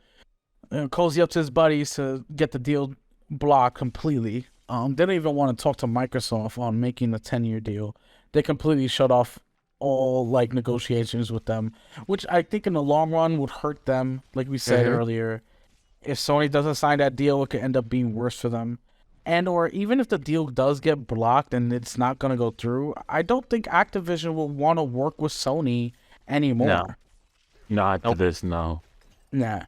cozy up to his buddies to get the deal blocked completely. They don't even want to talk to Microsoft on making a 10-year deal. They completely shut off all negotiations with them, which I think in the long run would hurt them. Like we said earlier, if Sony doesn't sign that deal, it could end up being worse for them. And or even if the deal does get blocked and it's not going to go through, I don't think Activision will want to work with Sony anymore. No. Not to this, no. Nah.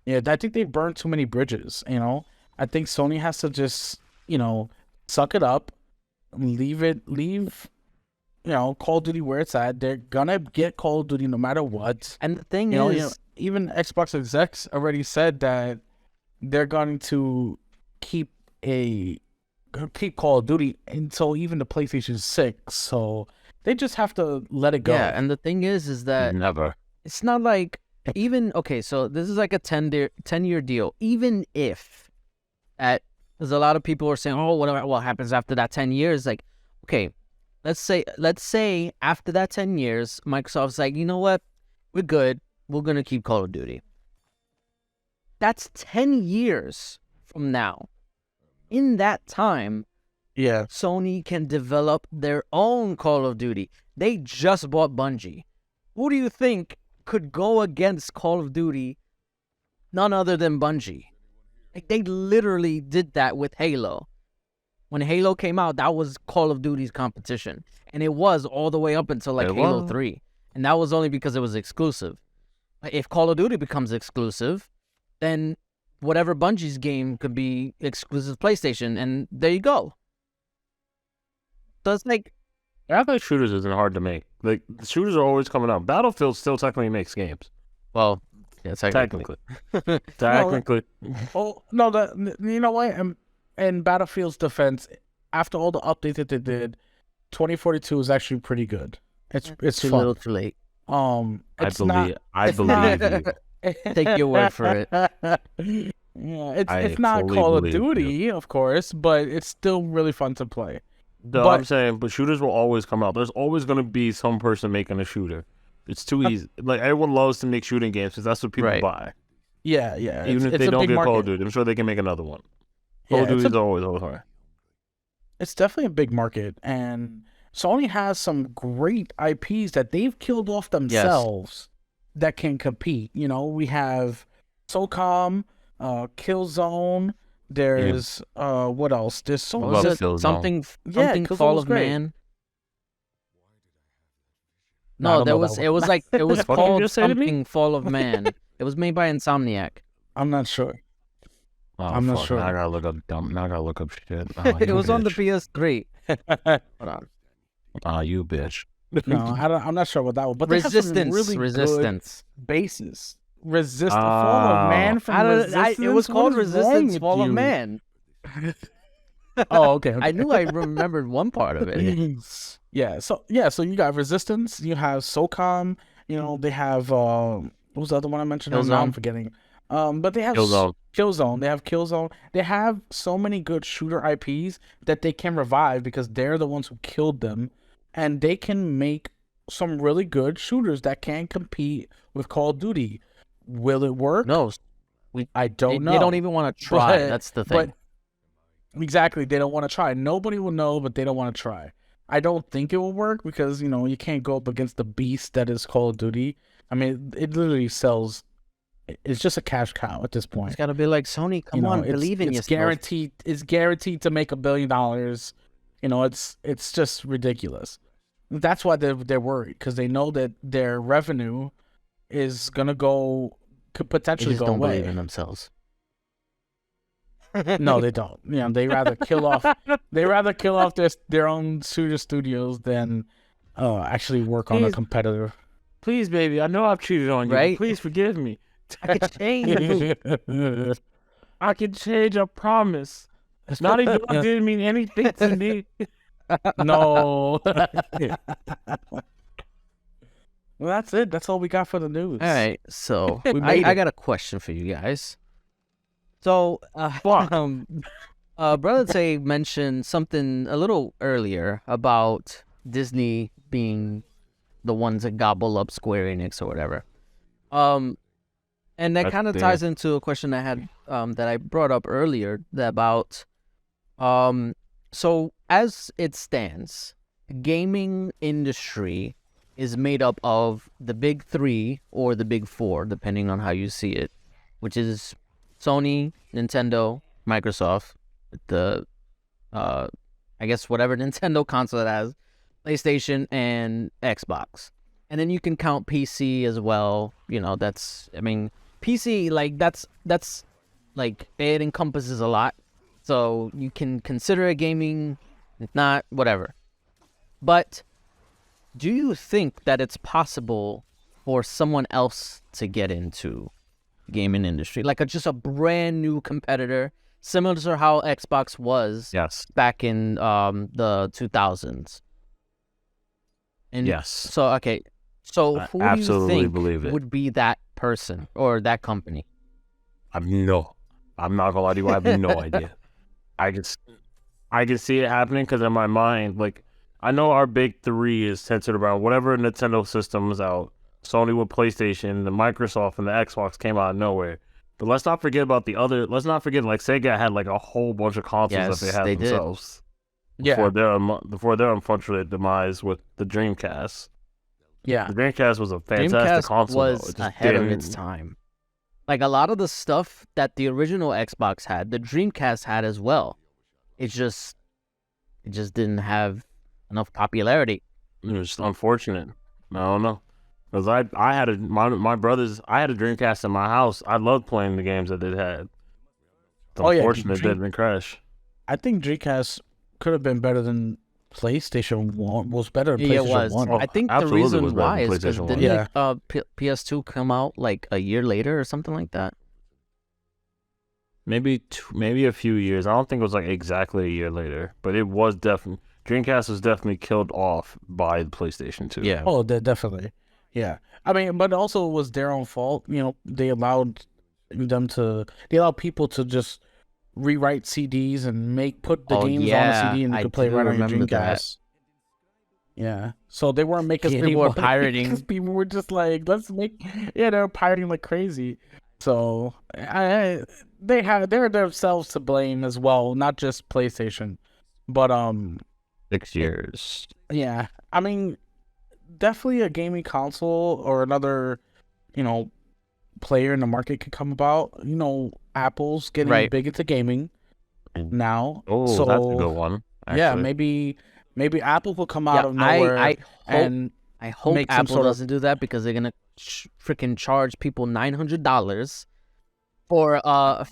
Yeah, I think they burned too many bridges, I think Sony has to just, suck it up, leave Call of Duty where it's at. They're gonna get Call of Duty no matter what. And the thing is, even Xbox execs already said that they're going to keep Call of Duty until even the PlayStation 6. So they just have to let it go. Yeah, and the thing is that never. It's not like even so this is like a 10-year deal. Even if there's a lot of people who are saying, oh, what happens after that 10 years? Like, okay, let's say after that 10 years, Microsoft's like, you know what? We're good. We're going to keep Call of Duty. That's 10 years from now. In that time, Sony can develop their own Call of Duty. They just bought Bungie. Who do you think could go against Call of Duty? None other than Bungie. Like, they literally did that with Halo. When Halo came out, that was Call of Duty's competition. And it was all the way up until Halo 3. And that was only because it was exclusive. If Call of Duty becomes exclusive, then whatever Bungie's game could be exclusive PlayStation, and there you go. So it's like, I think shooters isn't hard to make. Like, shooters are always coming out. Battlefield still technically makes games. Well, yeah, technically. Technically. Oh no, you know what? In Battlefield's defense, after all the updates that they did, 2042 is actually pretty good. It's too fun. little, too late. I believe you. Take your word for it. Yeah, it's not Call of Duty, of course, but it's still really fun to play. No, I'm saying, but shooters will always come out. There's always going to be some person making a shooter. It's too easy. Like, everyone loves to make shooting games because that's what people buy. Yeah. Even if they don't get Call of Duty, I'm sure they can make another one. Call of Duty is always hard. It's definitely a big market, and Sony has some great IPs that they've killed off themselves that can compete. We have SOCOM, Killzone. There's what else? There's something Fall of Man. No, it was called something Fall of Man. It was made by Insomniac. I'm not sure. Oh, I'm not sure. Now I gotta look up shit. Oh, it was on the PS3. Hold on. Oh, you bitch. No, I'm not sure what that was. But Resistance. Really Resistance. Bases. Resistance. Fall of Man from Resistance. It was called Resistance Fall of Man. Oh, okay. I knew I remembered one part of it. So you got Resistance. You have SOCOM. They have what was the other one I mentioned? Now I'm forgetting. But they have Killzone. They have Killzone. They have so many good shooter IPs that they can revive because they're the ones who killed them and they can make some really good shooters that can compete with Call of Duty. Will it work? No, I don't know. They don't even want to try. But- That's the thing. Exactly, they don't want to try. Nobody will know, but they don't want to try. I don't think it will work because, you know, you can't go up against the beast that is Call of Duty. I mean, it literally sells. It's just a cash cow at this point. It's got to be like Sony. Come You know, on, it's- believe in it's yourself. guaranteed. It's guaranteed to make $1 billion. You know, it's just ridiculous. That's why they're worried, because they know that their revenue is gonna could They potentially just go don't away. believe in themselves. No, they don't. You know, they rather kill off. They rather kill off their own shooter studios than actually work on a Please. competitor. Please, baby, I know I've cheated on you. But Right? please forgive me. I could change. I can change. I promise. Naughty Dog didn't mean anything to me. No. Well, that's it. That's all we got for the news. All right, so We made I it. got a question for you guys. So, Fuck. Brother Zay mentioned something a little earlier about Disney being the ones that gobble up Square Enix or whatever. And that That's kind of fair. ties into a question I had that I brought up earlier about so as it stands, gaming industry is made up of the big three or the big four, depending on how you see it, which is Sony, Nintendo, Microsoft, the I guess whatever Nintendo console it has, PlayStation, and Xbox. And then you can count PC as well. You know, that's, I mean, PC, like, that's like, it encompasses a lot. So you can consider it gaming, if not, whatever. But do you think that it's possible for someone else to get into gaming industry? Like just a brand new competitor, similar to how Xbox was Yes. back in the 2000s. And Yes. So, okay. So I who do you absolutely think believe it. would be that person or that company? I'm not gonna lie to you. I have no idea. I can see it happening because in my mind, like, I know our big three is centered around whatever Nintendo system is out. Sony with PlayStation, the Microsoft, and the Xbox came out of nowhere. But let's not forget about the other. Let's not forget, like, Sega had like a whole bunch of consoles Yes, that they had they did. themselves Yeah. before their unfortunate demise with the Dreamcast. Yeah. The Dreamcast was a fantastic Dreamcast console. though. was It just ahead of its didn't- time. Like a lot of the stuff that the original Xbox had, the Dreamcast had as well. It just didn't have enough popularity. It was just unfortunate. I don't know. Because I had my brothers, I had a Dreamcast in my house. I loved playing the games that they had. It's Oh, yeah, unfortunate that it didn't crash. I think Dreamcast could have been better than PlayStation 1. Was better than Yeah, it PlayStation was. 1. I think the absolutely reason was better why than is because PlayStation didn't 1. it, PS2 come out like a year later or something like that? Maybe a few years. I don't think it was like exactly a year later, but it was definitely Dreamcast was definitely killed off by the PlayStation 2. Yeah. Oh, definitely. Yeah. I mean, but also it was their own fault. You know, they allowed people to just rewrite CDs and put the Oh, games yeah, on a CD and you I could play do right on your remember that. Dreamcast. Yeah. So they weren't making Yeah, people were pirating. Because people were just like, they were pirating like crazy. So they're themselves to blame as well, not just PlayStation. But 6 years. yeah, I mean, definitely a gaming console or another, player in the market could come about. Apple's getting Right. big into gaming now. Oh, so that's a good one. yeah, actually. maybe Apple will come out Yeah, of nowhere I hope and I hope make some Apple sort of- doesn't do that because they're gonna freaking charge people $900 for a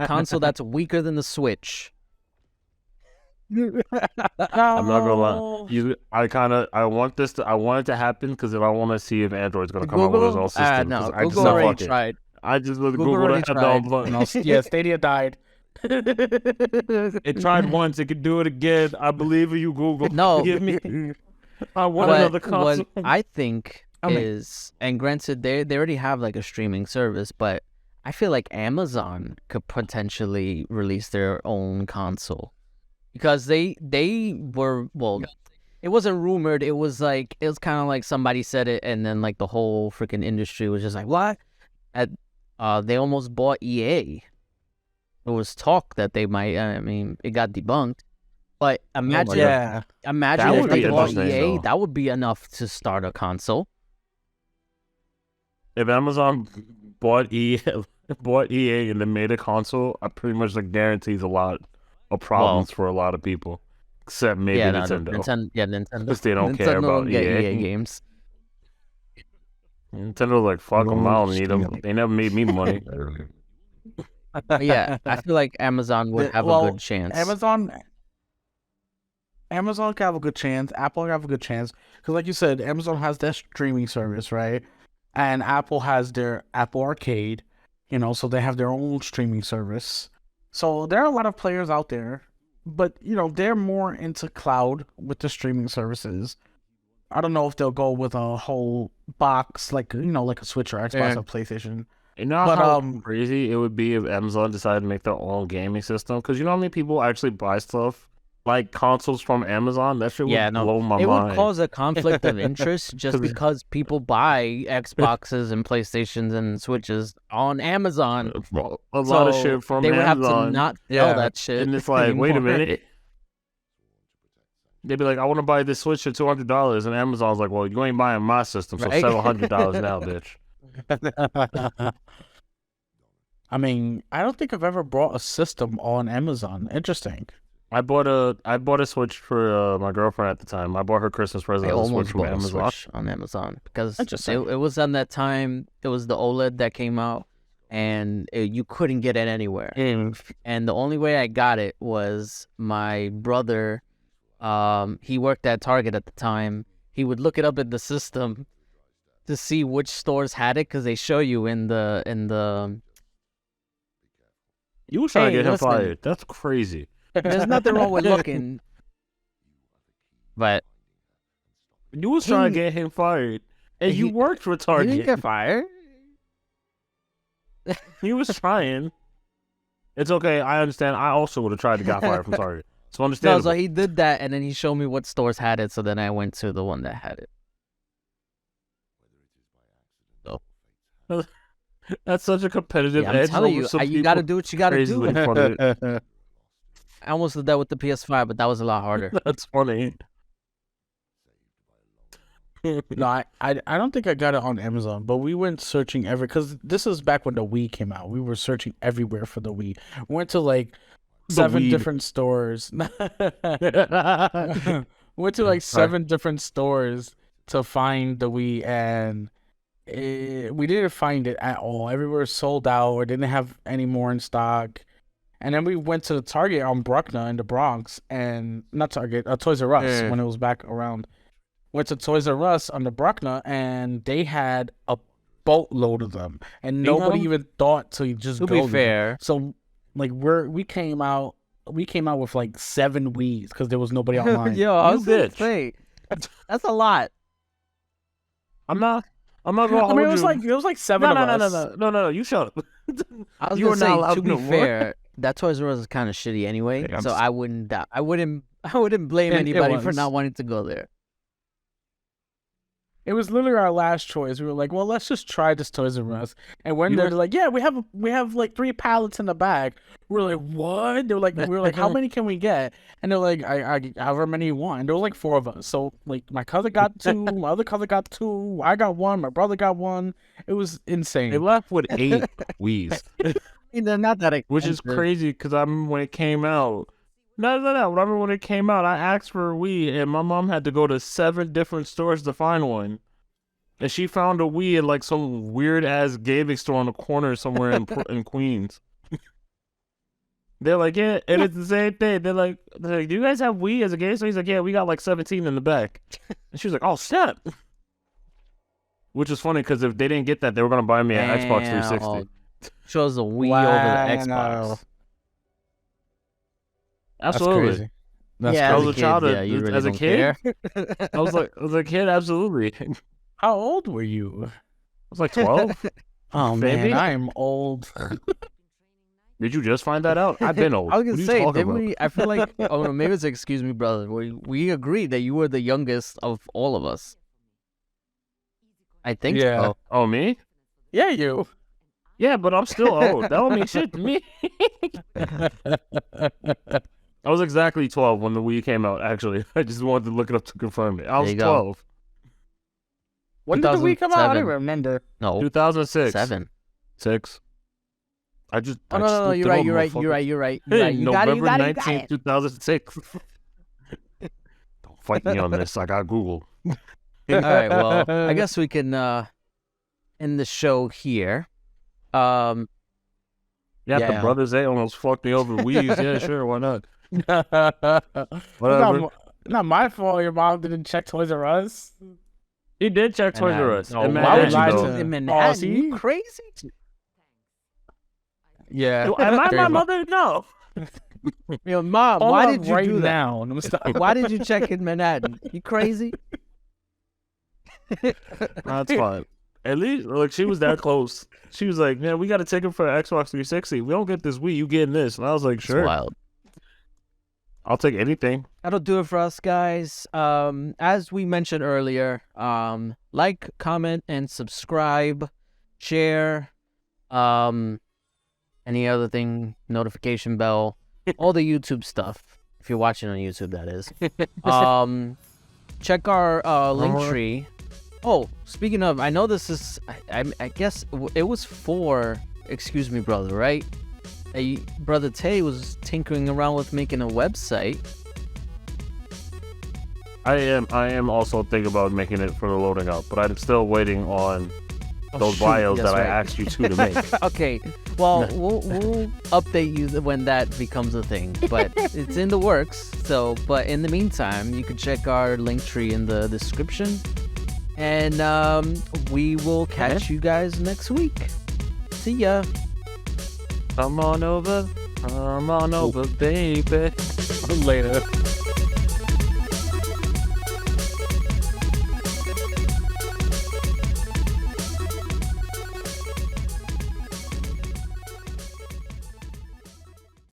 console that's weaker than the Switch. I'm not gonna lie. I want it to happen because I want to see if Android's gonna come out with its own system. No, 'cause I just Google said, already fuck it. tried. I just let Google Google already had tried. no fun. No, yeah, Stadia died. It tried once. It could do it again. I believe in you, Google. No. Give me. I want What, another console. what I think I mean- is, and granted, they already have like a streaming service, but I feel like Amazon could potentially release their own console because they were, well, it wasn't rumored. It was kind of like somebody said it, and then like the whole freaking industry was just like, what? They almost bought EA. There was talk that they might. I mean, it got debunked. But imagine Yeah. Imagine That if would they be bought interesting, EA, though. that would be enough to start a console. If Amazon bought EA and then made a console, I pretty much like guarantees a lot of problems for a lot of people, except maybe Yeah, Nintendo. Nintendo. Because they don't care Nintendo about don't get EA. EA games. Nintendo's like, fuck them, I don't need them. They never made me money. But yeah, I feel like Amazon would have a good chance. Amazon can have a good chance. Apple can have a good chance because, like you said, Amazon has their streaming service, right? And Apple has their Apple Arcade, you know, so they have their own streaming service. So there are a lot of players out there, but you know they're more into cloud with the streaming services. I don't know if they'll go with a whole box like like a Switch or Xbox or PlayStation. You know But, how crazy it would be if Amazon decided to make their own gaming system? Because you know how many people actually buy stuff like consoles from Amazon? That shit would blow my it mind. would cause a conflict of interest just because people buy Xboxes and PlayStations and Switches on Amazon. A lot of So shit from they would have Amazon. to not sell that shit. And it's like, wait a anymore. minute. They'd be like, I want to buy this Switch for $200, and Amazon's like, well, you ain't buying my system, so Right? $700 now, bitch. I mean, I don't think I've ever bought a system on Amazon. Interesting. I bought a Switch for my girlfriend at the time. I bought her Christmas present I as a Switch almost from bought a Amazon. Switch on Amazon because Interesting. it was on that time. It was the OLED that came out, and you couldn't get it anywhere. And the only way I got it was my brother. He worked at Target at the time. He would look it up in the system to see which stores had it because they show you in the. You were trying to Hey, get him listen. fired. That's crazy. There's nothing wrong with looking, but You was trying to get him fired, and you worked for he didn't Target. get fired. He was trying. It's okay. I understand. I also would have tried to get fired from Target. So No, understandable. so he did that, and then he showed me what stores had it. So then I went to the one that had it. That's such a competitive Yeah, I'm edge. telling over you, some you got to people do what you got to crazily do. funny. I almost did that with the PS5, but that was a lot harder. That's funny. No, I don't think I got it on Amazon, but we went searching because this is back when the Wii came out. We were searching everywhere for the Wii. We went to like 7 weed. different stores. Went to like 7 different stores to find the Wii, and we didn't find it at all. Everywhere was sold out or didn't have any more in stock. And then we went to the Target on Bruckner in the Bronx, and not Target, Toys R Us when it was back around. Went to Toys R Us on the Bruckner, and they had a boatload of them, and nobody even thought to just To go be there. fair, So like we came out with like 7 Wiis because there was nobody online. yo, I You was gonna bitch. say that's a lot. I'm not gonna hold I mean, you. it was like 7 of us. No. You shut up. I was You are gonna not say, allowed to be no more. fair, that Toys R Us is kind of shitty anyway. Hey, I'm So s- I wouldn't blame It anybody for was. not wanting to go there. It was literally our last choice. We were like, well, let's just try this Toys R Us. And when You they're were- like, yeah, we have like 3 pallets in the bag. We're like, what? We were like, how many can we get? And they're like, I however many you want. And there was like 4 of us. So like my cousin got 2, my other cousin got 2, I got 1, my brother got 1. It was insane. They left with 8 Wii's, I mean, they're not that expensive. which is crazy because I remember when it came out. No. Whatever when it came out, I asked for a Wii, and my mom had to go to 7 different stores to find one. And she found a Wii at like some weird ass gaming store on the corner somewhere in Queens. They're like, yeah, and it's the same thing. They're like, do you guys have Wii as a game store? He's like, yeah, we got like 17 in the back. And she was like, oh, snap. Which is funny because if they didn't get that, they were gonna buy me an Xbox 360. Shows the Wii Wow. over the Xbox. Absolutely. That's crazy. That's Yeah, I as was a a kid, child. yeah, you really As a don't kid, care. I was like, as a kid, absolutely. I How old were you? was like 12. Oh Baby. man, I am old. Did you just find that out? I've been old. I was What gonna are you say, talking didn't about? we? I feel like, oh no, maybe it's excuse me, brother. We agreed that you were the youngest of all of us. I think Yeah. so. Oh, me? Yeah, you. Yeah, but I'm still old. That don't mean shit to me. I was exactly 12 when the Wii came out, actually. I just wanted to look it up to confirm it. I was There you go. 12. When did the Wii come out? I don't 2007. remember. No, 2006. 7. 6. I just. Oh I no, just no, no, looked you're it right, up, you're right, motherfucker. you're right, you're right, Hey, you're right. You got it, you November got it, you got 19th, it. 2006. Don't fight me on this. I got Google. All right, well, I guess we can end the show here. Yeah, Yeah. the Brother Zay almost fucked me over Wii's. Yeah, sure, why not? Whatever. Not my fault. Your mom didn't check Toys R Us. He did check Toys R Manhattan. Us. No, in why would you Manhattan, lie though. to- in Manhattan? see? You crazy? Yeah. Am I my Very mother? No. Yo, mom, Hold why up did you right do that? now? No, stop. Why did you check in Manhattan? You crazy? That's fine. At least, look, she was that close. She was like, man, we got to take him for an Xbox 360. We don't get this Wii, you getting this. And I was like, It's sure. wild. I'll take anything. That'll do it for us, guys. As we mentioned earlier, like, comment, and subscribe, share, any other thing, notification bell, all the YouTube stuff. If you're watching on YouTube, that is. Check our link tree. Oh, speaking of, I know this is, I guess it was for Excuse Me Brother, right? Brother Tay was tinkering around with making a website. I am also thinking about making it for the loading up, but I'm still waiting on those bios that's that I right. asked you to make. Okay, well, we'll update you when that becomes a thing, but it's in the works. So, but in the meantime, you can check our link tree in the description, and we will catch you guys next week. See ya. Come on over, baby. Later.